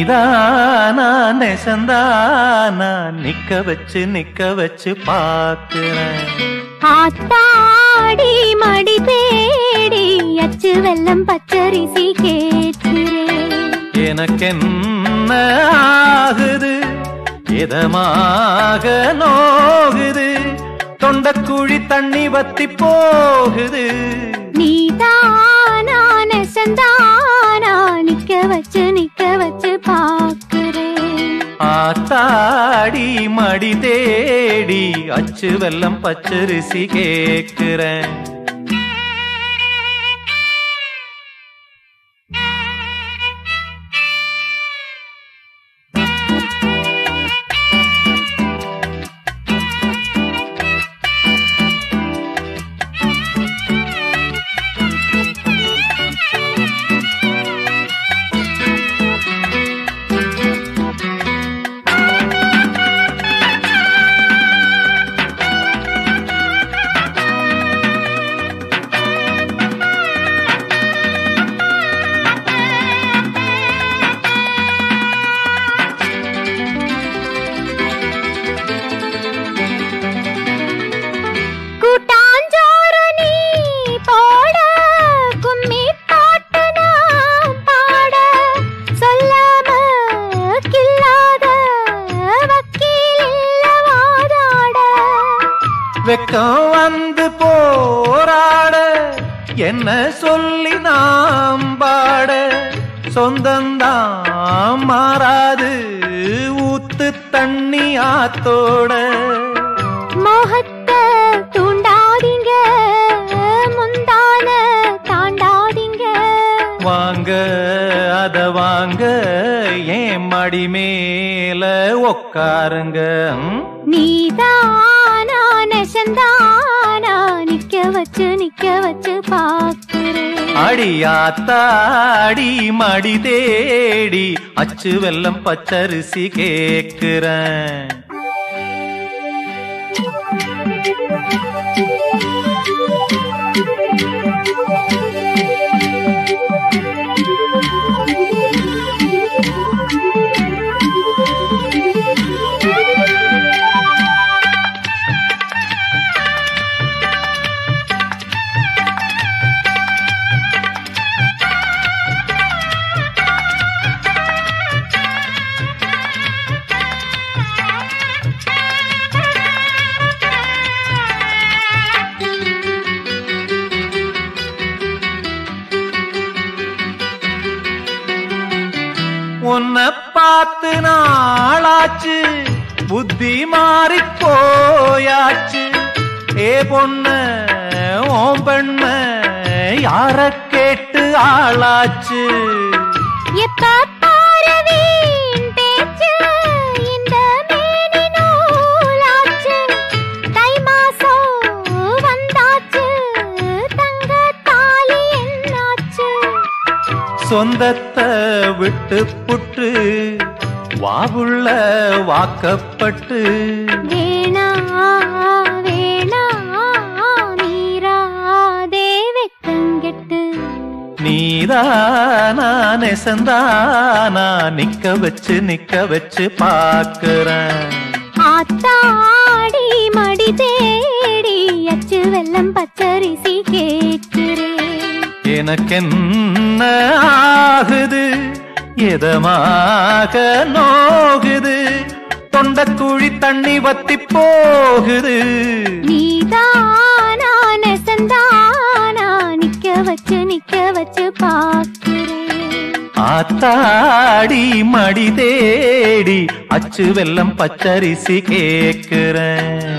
நீதானா நெசந்தானா நிக்க வச்சு பாக்குறேன். ஆத்தாடி மடி தேடி அச்சு வெல்லம் பச்சரிசி கேட்கிறேன். எனக்கென்ன ஆகுது இதமாக நோகுது தொண்டக்குழி தண்ணி வத்தி போகுது. நீதானா நெசந்தானா நிக்க வச்சு பாக்குறேன். ஆத்தாடி மடி தேடி அச்சு வெல்லம் பச்சரிசி கேக்குறேன். வெக்கம் வந்து போராட என்ன சொல்லி நாம் பாட சொந்தந்தான் மாறாது ஊத்து தண்ணி ஆத்தோட. மோகத்தை தூண்டாதீங்க முந்தான தாண்டாதீங்க. வாங்க அத வாங்க ஏன் மடி மேல உக்காருங்க. நீதானா நெசந்தானா நிக்க வச்சு பாக்குறேன். அடியாத்தாடி மடி தேடி அச்சு வெல்லம் பச்சரிசி கேக்குறேன். உன்னை பார்த்து நாளாச்சு புத்தி மாறி போயாச்சு. ஏ பொண்ண ஓம் பெண்ண யார கேட்டு ஆளாச்சு. எப்ப பாரவீன் பேச்சு இந்த மேனி நூலாச்சு. தை மாசம் வந்தாச்சு தங்க தாலி என்னாச்சு. சொந்தத்தை விட்டு புட்டு வாவுள்ள வாக்கப்பட்டு. வேணா வேணா மீராதே வெக்கங்கெட்டு. நீதானா நெசந்தானா நிக்க வச்சு பாக்குறேன். ஆத்தாடி மடி தேடி அச்சு வெல்லம் பச்சரிசி கேட்கிறேன். எனக்கென்ன ஆகுது இதமாக நோகுது தொண்டக்குழி தண்ணி வத்தி போகுது. நீதானா நெசந்தானா நிக்க வச்சு பாக்குறேன். ஆத்தாடி மடி தேடி அச்சு வெல்லம் பச்சரிசி கேக்குறேன்.